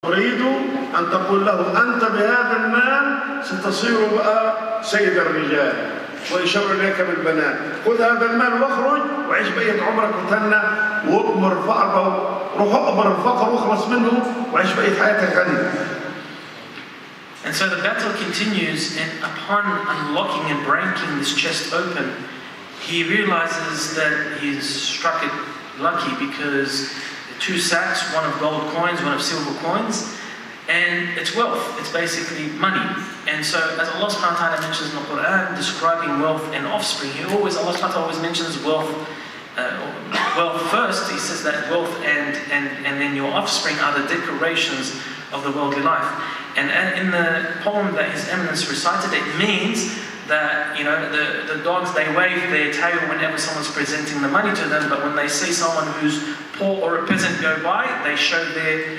تريد أن تقول له أنت بهذا المال ستصير بقى سيد الرجال، ويشار إليك بالبنات، خذ هذا المال واخرج وعيش بقية عمرك وتهنى واقمر الفقر، روح اقبر الفقر واخلص منه وعيش بقية حياتك غني. And so the battle continues, and upon unlocking and breaking this chest open, he realizes that he's struck it lucky because two sacks, one of gold coins, one of silver coins, and it's wealth, it's basically money. And so as Allah subhanahu wa ta'ala mentions in the Quran, describing wealth and offspring, Allah subhanahu wa ta'ala always mentions wealth first. He says that wealth and then your offspring are the decorations of the worldly life. And in the poem that His Eminence recited, it means that, you know, the dogs, they wave their tail whenever someone's presenting the money to them, but when they see someone who's poor or a peasant go by, they show their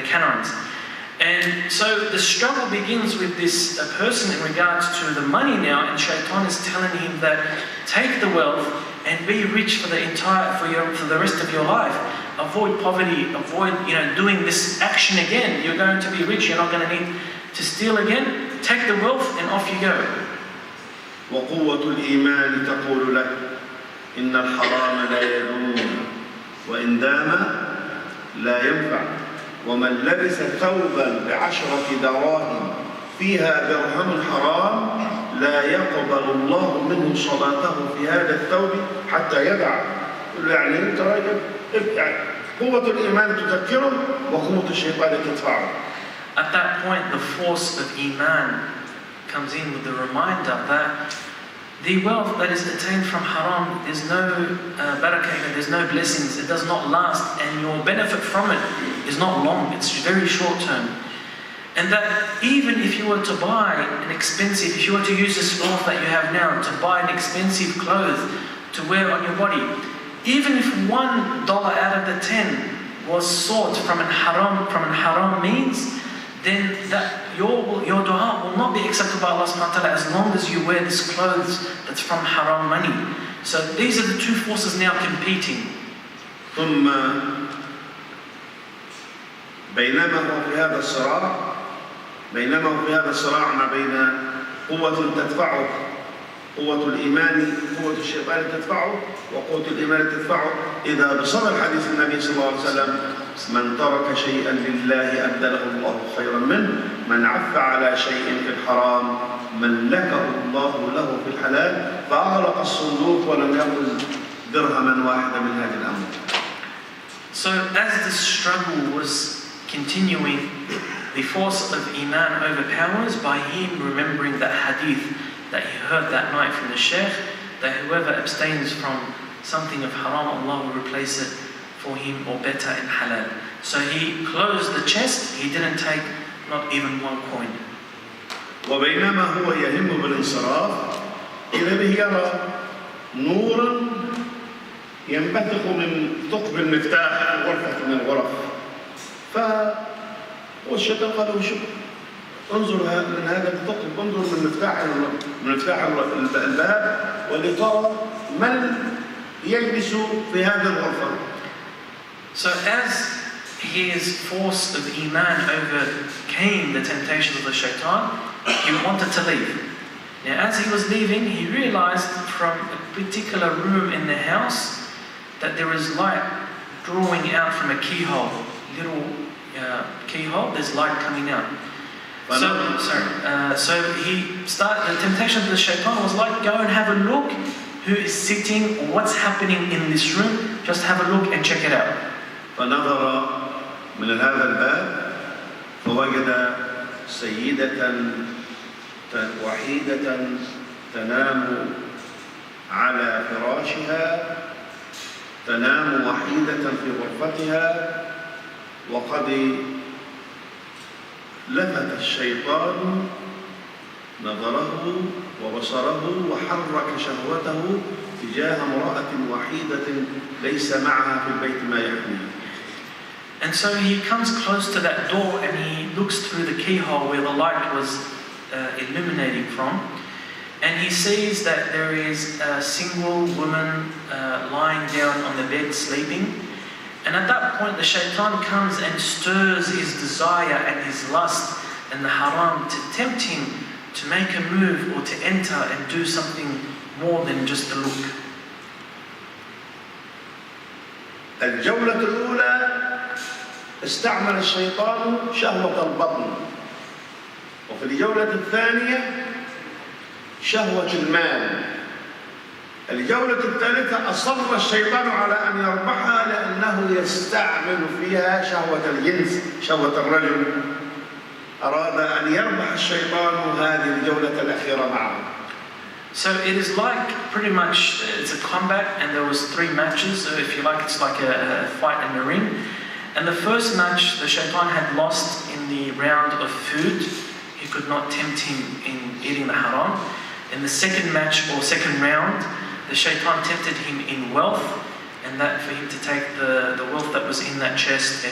canines. And so the struggle begins with this person in regards to the money now, and Shaitan is telling him that take the wealth and be rich for the rest of your life. Avoid poverty, avoid, you know, doing this action again. You're going to be rich, you're not going to need to steal again. Take the wealth and off you go. وقوة الإيمان تقول له إن الحرام لا يدوم وإن دام لا ينفع ومن لبس ثوبا ب10 دراهم فيها درهم حرام لا يقبل الله منه صلاته في هذا الثوب حتى يدع. يعني أنت راجل، يعني قوة الإيمان تذكره وقوة الشيطان تدفعه. At that point, the force of Iman comes in with the reminder that the wealth that is attained from haram, there's no barakah, there's no blessings, it does not last, and your benefit from it is not long, it's very short term. And that even if you were to buy if you were to use this wealth that you have now to buy an expensive clothes to wear on your body, even if $1 out of the 10 was sought from an haram means, then that your dua will not be accepted by Allah subhanahu wa ta'ala as long as you wear this clothes that's from haram money. So these are the two forces now competing. ثم بينما هو في هذا الصراع ما بين قوة تدفعه، قوة الإيمان، قوة الشيطان تدفعه، وقوة الإيمان تدفعه، إذا بصدر حديث النبي صلى الله عليه وسلم من ترك شيئا لله أبدله الله خيرا منه، من عف على شيء في الحرام ملكه الله له في الحلال، فأغلق الصندوق ولم يأخذ درهما واحدا من هذه الأمر. So as this struggle was continuing, the force of Iman overpowers by him remembering that hadith that he heard that night from the Sheikh, that whoever abstains from something of haram, Allah will replace it for him or better in halal. So he closed the chest, he didn't take not even one coin. وبينما هو يهم بالانصراف إذا به يرى نورا ينبثق من ثقب المفتاح في غرفة من الغرف. والشيطان قال له شوف، انظر من هذا الثقب، انظر من مفتاح الباب ولترى من يجلس في هذه الغرفة. So as his force of Iman overcame the temptations of the shaitan, he wanted to leave. Now as he was leaving, he realized from a particular room in the house that there is light drawing out from a keyhole, little keyhole, there's light coming out. So the temptation of the shaitan was like, go and have a look who is sitting or what's happening in this room, just have a look and check it out. فنظر من هذا الباب فوجد سيدة وحيدة تنام على فراشها، تنام وحيدة في غرفتها، وقد لفت الشيطان نظره وبصره وحرك شهوته تجاه امرأة وحيدة ليس معها في البيت ما يحميه. And so he comes close to that door and he looks through the keyhole where the light was illuminating from, and he sees that there is a single woman lying down on the bed sleeping, And at that point, the shaitan comes and stirs his desire and his lust and the haram to tempt him to make a move or to enter and do something more than just a look. الجولة الأولى استعمل الشيطان شهوة البطن، وفي الجولة الثانية شهوة المال. الجولة الثالثة أصر الشيطان على أن يربحها لأنه يستعمل فيها شهوة الجنس، شهوة الرجل. أراد أن يربح الشيطان هذه الجولة الأخيرة معه. So it is like pretty much, it's a combat, and there was 3 matches. So if you like, it's like a fight in the ring. And the first match, the shaitan had lost in the round of food. He could not tempt him in eating the haram. In the second match or second round, the shaitan tempted him in wealth, and that for him to take the wealth that was in that chest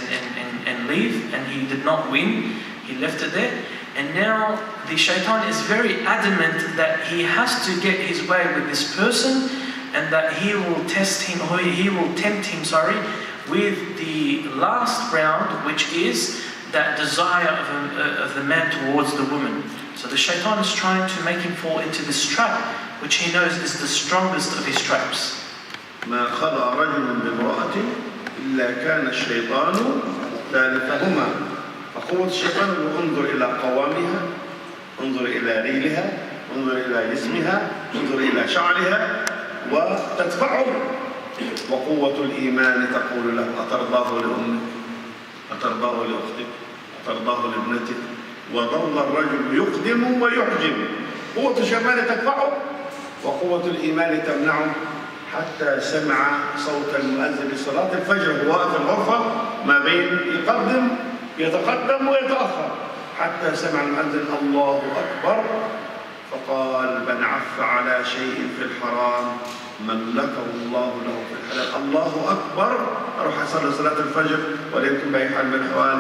and leave, and he did not win. He left it there. And now the shaitan is very adamant that he has to get his way with this person, and that he will test him, or he will tempt him, with the last round, which is that desire of the man towards the woman. So the shaitan is trying to make him fall into this trap, which he knows is the strongest of his traps. ما خلى رجل بامرأة إلا كان الشيطان ثالثهما. فقوة الشيطان انظر إلى قوامها، انظر إلى ريلها، انظر إلى جسمها، انظر إلى شعرها وتدفعه. وقوة الإيمان تقول له أترضاه لأمك، أترضاه لأختك، أترضاه لابنتك. وظل الرجل يقدم ويحجم. قوة الشيطان تدفعه وقوة الإيمان تمنعه، حتى سمع صوت المؤذن لصلاة الفجر وهو واقف الغرفة ما بين يتقدم ويتأخر، حتى سمع المؤذن الله أكبر، فقال من عف على شيء في الحرام ملكه الله له في الحلال. الله أكبر، أروح أصلي صلاة الفجر ولا يمكن بأي حال من الأحوال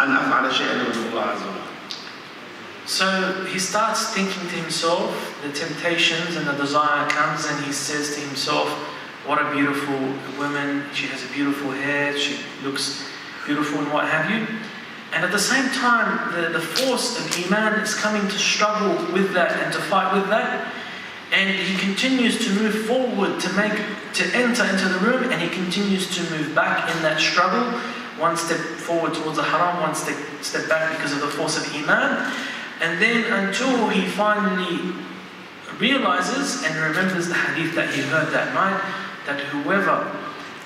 أن أفعل شيئا يرضي الله عز وجل. So he starts thinking to himself, the temptations and the desire comes, and he says to himself, what a beautiful woman, she has a beautiful hair, she looks beautiful and what have you. And at the same time, the force of Iman is coming to struggle with that and to fight with that. And he continues to move forward to enter into the room, and he continues to move back in that struggle. One step forward towards the haram, one step back because of the force of Iman. And then until he finally realizes and remembers the hadith that he heard that night, that whoever,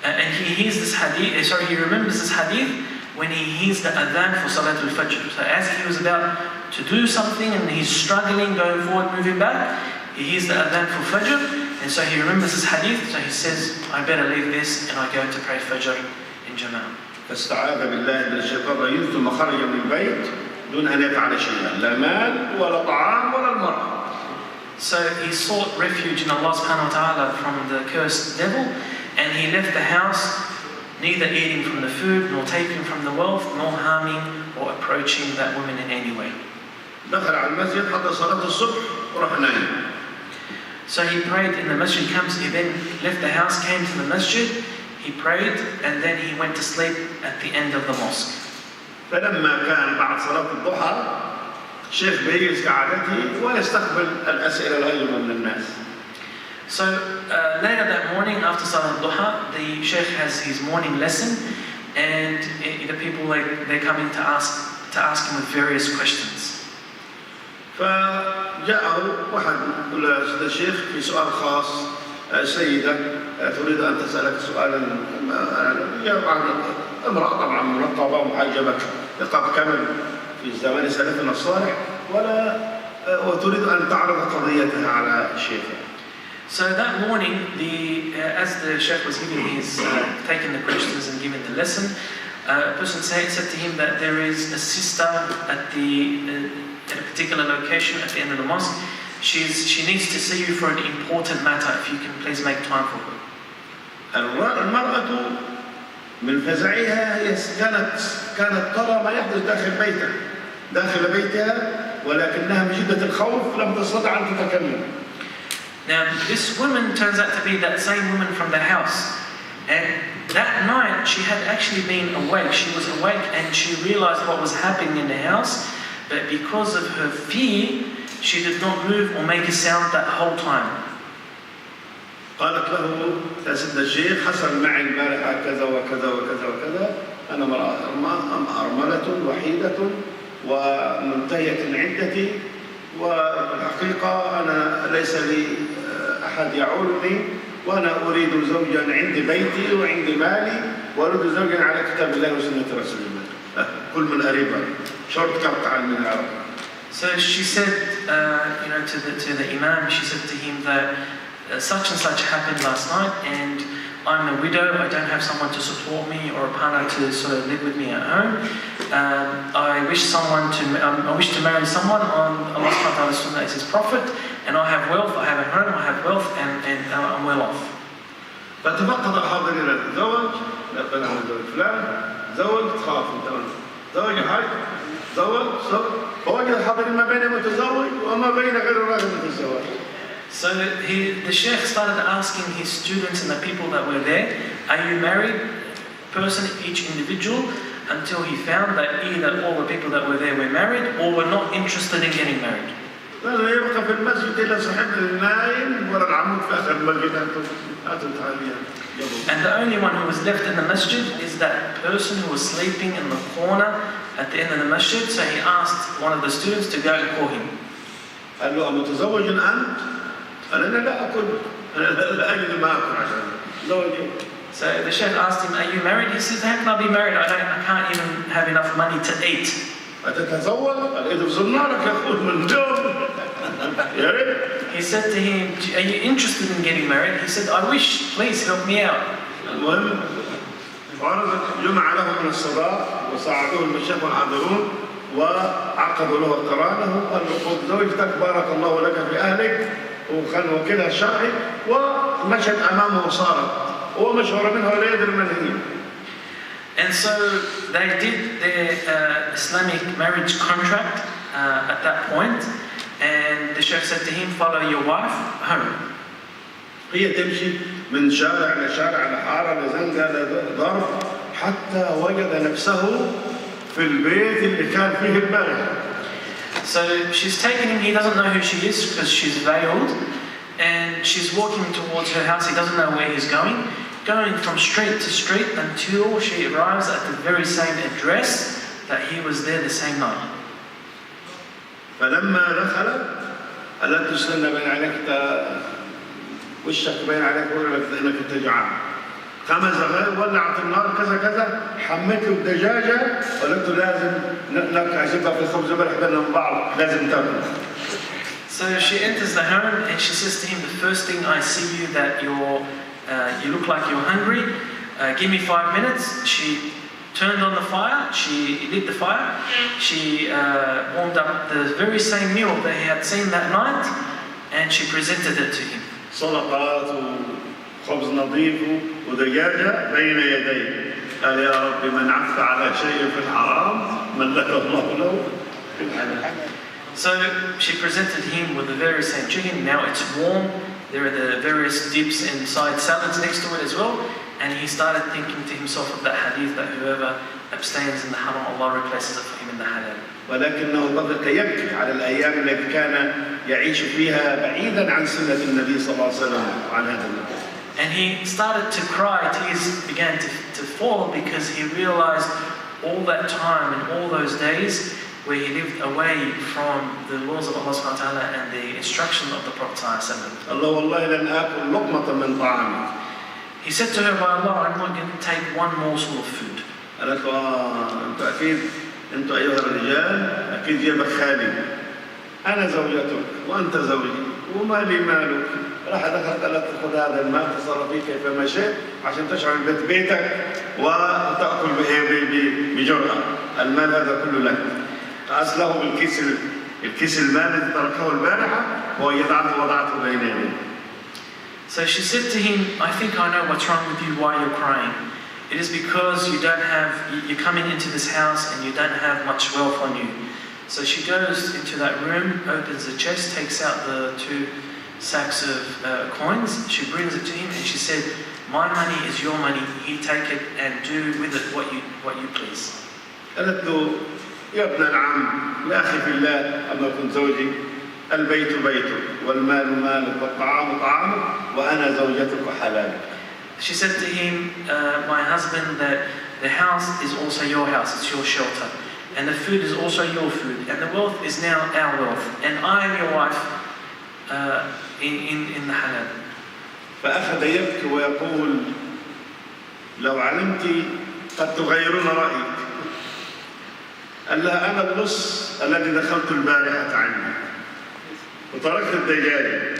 and he hears this hadith, he remembers this hadith when he hears the adhan for Salatul Fajr. So as he was about to do something and he's struggling, going forward, moving back, he hears the adhan for Fajr, and so he remembers this hadith, so he says, I better leave this and I go to pray Fajr in Jama'ah. فاستعاذ بالله من الشيطان الرجيم ثم خرج من البيت دون أن يفعل شيئا، لا مال ولا طعام ولا المرأة. So he sought refuge in Allah subhanahu wa ta'ala from the cursed devil, and he left the house neither eating from the food, nor taking from the wealth, nor harming or approaching that woman in any way. دخل على المسجد حتى صلاة الصبح وراح نايم. So he prayed in the masjid, he then left the house, came to the masjid, he prayed, and then he went to sleep at the end of the mosque. فلما كان بعد صلاة الضحى الشيخ بيجلس كعادته ويستقبل الأسئلة الغيبة من الناس. So later that morning after Salat al-Duha, the Sheikh has his morning lesson, and the people they're coming to ask him with various questions. فجاءه واحد يقول له الشيخ في سؤال خاص، سيدة تريد أن تسألك سؤالا، امرأة طبعا منقبة ومحجبة نقاب كامل في زمان سلفنا الصالح، وتريد أن تعرض قضيتها على الشيخ. So that morning, as the Sheikh was taking the questions and giving the lesson, a person said to him that there is a sister at a particular location at the end of the mosque. She needs to see you for an important matter. If you can please make time for her. المرأة من فزعها هي كانت ترى ما يحدث داخل بيتها ولكنها من شدة الخوف لم تستطع أن تتكلم. Now this woman turns out to be that same woman from the house, And that night she had actually been awake. She was awake and she realized what was happening in the house, but because of her fear, she did not move or make a sound that whole time. قالت له يا سيدنا الشيخ حصل معي البارحة كذا وكذا وكذا وكذا، أنا أرملة وحيدة ومنتهية عدتي، والحقيقة أنا ليس لي أحد يعولني، وأنا أريد زوجا عندي بيتي وعندي مالي، وأريد زوجا على كتاب الله وسنة رسول الله. كل من قريبا شرط كبت عن من العرب. So she said, to the Imam, she said to him that such and such happened last night, and I'm a widow, I don't have someone to support me or a partner to sort of live with me at home. I wish to marry someone on Allah subhanahu wa ta'ala's sunnah as his prophet, and I have wealth, I have a home, I have wealth, and I'm well off. فتفقد الحاضرين الزوج، نقل عن زوج فلان، زوج تخاف زوج حاج، زوج فوجد الحاضرين ما بين متزوج وما بين غير الراجل متزوج. So the Sheikh started asking his students and the people that were there, are you married? Person, each individual, until he found that either all the people that were there were married or were not interested in getting married. لازم يبقى في المسجد إلا صاحبنا النايم ولا العمود في آخر المسجد And the only one who was left in the masjid is that person who was sleeping in the corner at the end of the masjid. So he asked one of the students to go and call him. قال له أمتزوج أنت؟ قال أنا لا أكل، أنا لا أجد ما أكل عشان زوجي. So the Sheikh asked him, are you married? He says, how can I be married? I can't even have enough money to eat. أتتزوج؟ قال إذا بزنارك يأخذ من جوب. He said to him, are you interested in getting married? He said, I wish, please help me out. المهم جمع له من الصداق وساعدوه المشايخ والحاضرون وعقدوا له قرانه وقال له خذ زوجتك بارك الله لك في أهلك وكان وكيلها الشرعي ومشت أمامه وصارت ومشهور منها ولا يدري من هي. And so they did their Islamic marriage contract at that point, and the Sheikh said to him, follow your wife home. هي تمشي من شارع لشارع لحارة لزنقة لضرب حتى وجد نفسه في البيت اللي كان فيه البارحة. So she's taken him, he doesn't know who she is because she's veiled, and she's walking towards her house, he doesn't know where he's going from street to street until she arrives at the very same address that he was there the same night. فلما دخلت قالت له استنى بين عليك وشك بين عليك انك انت جوعان. 5 دقائق ولعت النار كذا كذا، حميت له الدجاجه وقالت له لازم نعزبها في الخبز بلح بينهم بعض، لازم تاكل. So she enters the home and she says to him, the first thing I see you that you look like you're hungry. Give me 5 minutes. She turned on the fire. She lit the fire. She warmed up the very same meal that he had seen that night, and she presented it to him. سلطات وخبز نظيف ودجاجة بين يديه. قال يا رب من عف على شيء في الحرام ملكه الله له في الحلال. So she presented him with the very same chicken. Now it's warm. There are the various dips and side salads next to it as well. And he started thinking to himself of that hadith that whoever abstains in the haram, Allah replaces it for him in the halal. ولكنه بدأ يبكي على الأيام التي كان يعيش فيها بعيدا عن سنة النبي صلى الله عليه وسلم وعن هذا النبي. And he started to cry, tears began to fall because he realized all that time and all those days where he lived away from the laws of Allah subhanahu wa ta'ala and the instruction of the Prophet sallallahu alaihi wasallam. الله والله لن آكل لقمة من طعامك. He said to her, by Allah, I'm not going to take one morsel of food. قالت له أنتوا أيها الرجال أكيد جيبك خالي. أنا زوجتك وأنت زوجي وما لي مالك. راح دخلت قالت خذ هذا المال تصرف فيه كيفما شئت عشان تشعر البيت بيتك وتأكل بجرأة. المال هذا كله لك. أصله بالكيس المال الذي تركه البارحة وضعته بين يديه. So she said to him, I think I know what's wrong with you, why you're crying. It is because you're coming into this house and you don't have much wealth on you. So she goes into that room, opens the chest, takes out the 2 sacks of coins. She brings it to him and she said, My money is your money. You take it and do with it what you please. قالت له يا ابن العم يا أخي في الله أما كنت زوجي البيت بيتك والمال مالك والطعام طعامك وأنا زوجتك وحلالك. She said to him, my husband, that the house is also your house, it's your shelter. And the food is also your food. And the wealth is now our wealth. And I am your wife in the halal. فأخذ يبكي ويقول لو علمت قد تغيرون رأيك. قال لها أنا اللص الذي دخلت البارحة عني وتركت الدجاج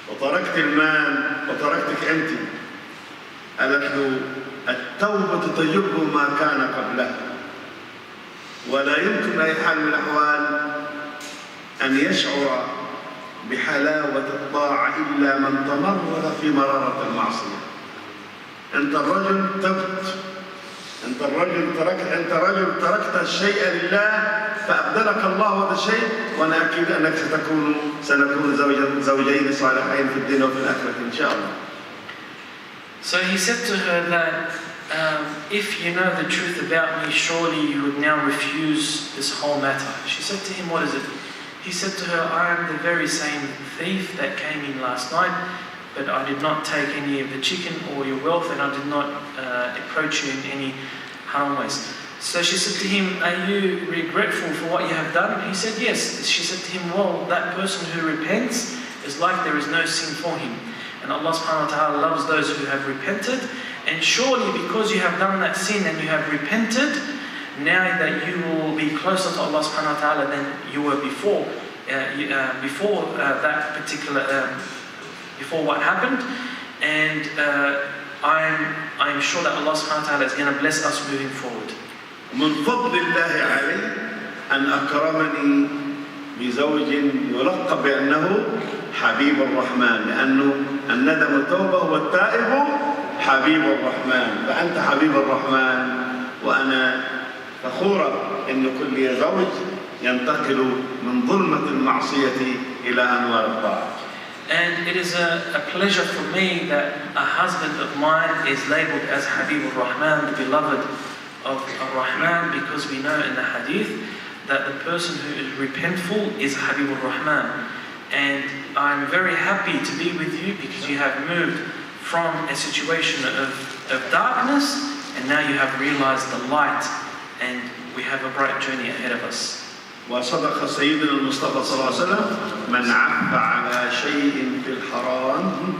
وتركت المال وتركتك أنت. قالت له التوبة تجب ما كان قبلها ولا يمكن أي حال من الأحوال أن يشعر بحلاوة الطاعة إلا من تمرغ في مرارة المعصية. أنت الرجل تبت، أنت رجل تركت الشيء لله فأبدلك الله هذا الشيء، وأنا أكيد أنك سنكون زوجين صالحين في الدين وفي الآخرة إن شاء الله. So he said to her that if you know the truth about me, surely you would now refuse this whole matter. She said to him, what is it? He said to her, I am the very same thief that came in last night, but I did not take any of the chicken or your wealth, and I did not approach you in any haram ways. So she said to him, are you regretful for what you have done? He said, yes. She said to him, well, that person who repents is like there is no sin for him. And Allah subhanahu wa ta'ala loves those who have repented. And surely because you have done that sin and you have repented, now that you will be closer to Allah subhanahu wa ta'ala than you were before that particular, before what happened. And I'm sure that Allah subhanahu wa ta'ala is going to bless us moving forward. من فضل الله علي أن أكرمني بزوج يلقب بأنه حبيب الرحمن، لأنه الندم توبة والتائب حبيب الرحمن، فأنت حبيب الرحمن وأنا فخورة أن كل زوج ينتقل من ظلمة المعصية إلى أنوار الطاعة. And it is a pleasure for me that a husband of mine is labeled as Habib al-Rahman, the beloved of Ar-Rahman, because we know in the hadith that the person who is repentful is Habib al-Rahman. And I'm very happy to be with you because you have moved from a situation of darkness and now you have realized the light and we have a bright journey ahead of us. وصدق سيدنا المصطفى صلى الله عليه وسلم من عف على شيء في الحرام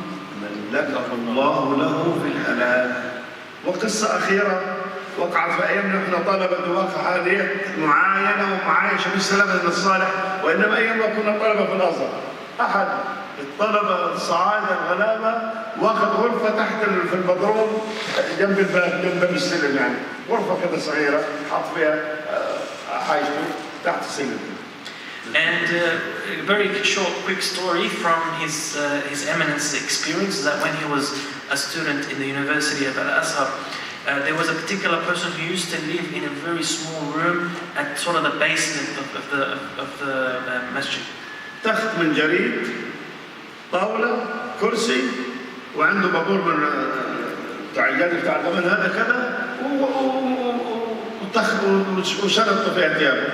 ملكه الله له في الحلال. وقصة أخيرة وقعت في أيامنا نحن طلبة واقع هذه معاينة ومعايشة مش سلامة الصالح، وإنما أيام ما كنا طلبة في الأزهر أحد الطلبة الصعايدة الغلابة واخذ غرفة تحت في البدروم جنب الباب جنب باب السلم، يعني غرفة كده صغيرة حط فيها حاجته تحت السلم. And a very short, quick story from His Eminence's experience that when he was a student in the University of Al-Azhar, there was a particular person who used to live in a very small room at sort of the basement of the masjid. تخت من جريد، طاولة، كرسي، وعنده بابور من بتاع الجد بتاع الجمل هذا كذا، وشنطه فيها ثيابه،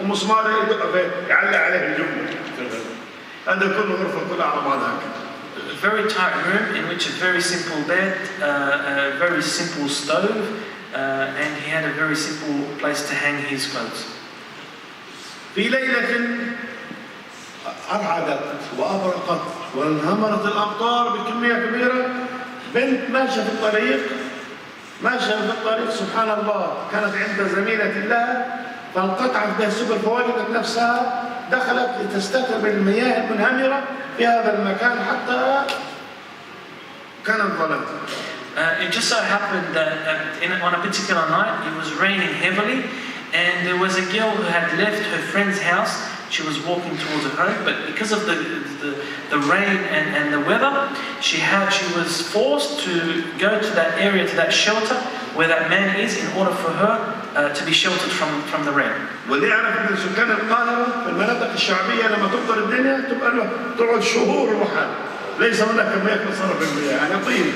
ومسمار يدق فيه يعلق عليه الجمله. هذا كله غرفة كلها على بعضها كده. A very tight room in which a very simple bed, a very simple stove, and he had a very simple place to hang his clothes. في ليلة أرعدت وأبرقت وانهمرت الأمطار بكمية كبيرة، بنت ماشية في الطريق سبحان الله كانت عند زميلة لها فانقطعت بها السبل فوجدت نفسها دخلت لتستتر بالمياه المنهمرة في هذا المكان حتى كانت ظلمت. It just so happened that on a particular night it was raining heavily and there was a girl who had left her friend's house. She was walking towards her home, but because of the rain and the weather, she was forced to go to that area, to that shelter where that man is, in order for her to be sheltered from the rain. واللي يعرف من سكان القاهرة في المناطق الشعبية لما تمطر الدنيا تبقى له تقعد شهور وحال ليس هناك كمية مصرف بالمياه، يعني طين.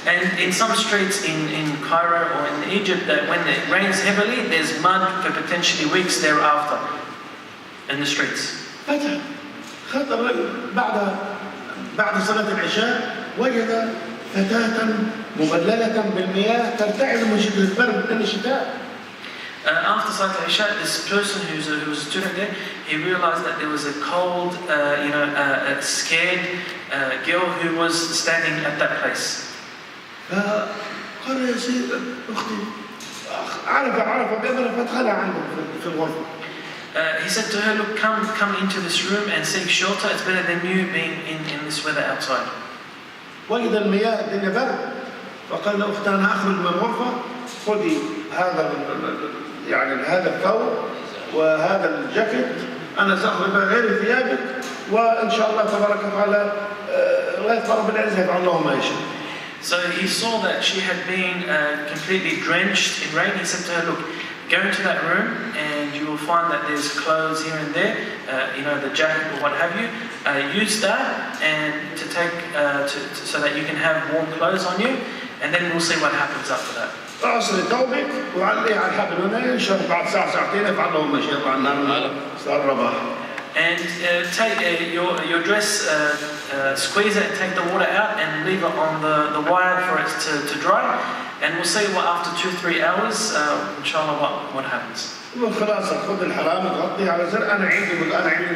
And in some streets in Cairo or in Egypt, that when it rains heavily, there's mud for potentially weeks thereafter in the streets. خطر بعد صلاة العشاء وجد فتاة مبللة بالمياه ترتعد من شدة البرد من الشتاء. After Salat al-Isha, this person who was a student there, he realized that there was a cold, a scared girl who was standing at that place. فقال يا سيدي أختي عرف بأمرها فادخلها عنده في الغرفة. He said to her, look, come into this room and seek shelter. It's better than you being in this weather outside. وجد المياه الدنيا برد، فقال له أختي أنا أخرج من الغرفة، خذي هذا الثوب وهذا الجاكيت، أنا سأخرج غير ثيابك، وإن شاء الله تبارك وتعالى غير رب العزة يفعل له ما يشاء. So he saw that she had been completely drenched in rain. He said to her, look, go into that room and you will find that there's clothes here and there, the jacket or what have you. Use that and to take so that you can have warm clothes on you, and then we'll see what happens after that. أعصري ثوبك وعليه على الحبل هنا، إن شاء الله بعد ساعة ساعتين يفعل له ما شاء الله. صار رباح. And take your dress, squeeze it, take the water out and leave it on the wire for it to dry. And we'll see what after 2-3 hours, inshallah, what happens. خلاص خذ الحرام تغطيه على زر. أنا عندي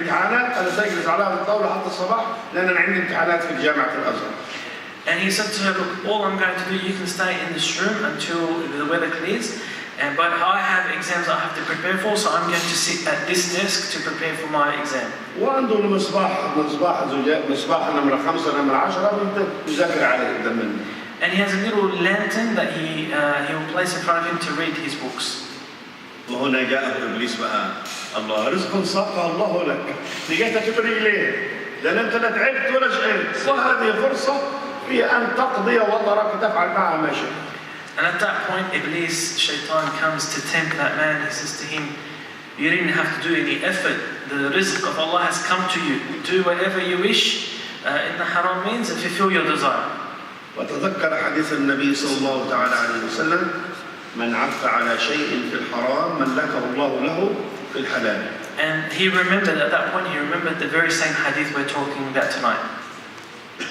امتحانات، أنا سأجلس على هذه الطاولة حتى الصباح لأن أنا عندي امتحانات في جامعة الأزهر. And he said to her, look, all I'm going to do, you can stay in this room until the weather clears. But I have exams I have to prepare for, so I'm going to sit at this desk to prepare for my exam. وعنده مصباح نمرة 5 نمرة 10 يذاكر عليه قدام منه. And he has a little lantern that he will place in front of him to read his books. وهنا جاء إبليس بقى، الله رزق ساقه الله لك، لقيتك برجليه، لأن أنت لا تعبت ولا شقيت، وهذه فرصة في أن تقضي وطرك تفعل معها ما شئت. And at that point, Iblis, Shaitan, comes to tempt that man. He says to him, you didn't have to do any effort. The rizq of Allah has come to you. Do whatever you wish in the haram means and fulfill your desire. وتذكر حديث النبي صلى الله تعالى عليه وسلم من عف على شيء في الحرام ملكه الله له في الحلال. And he remembered at that point, he remembered the very same hadith we're talking about tonight.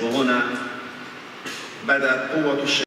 وهنا بدأت قوة الشيطان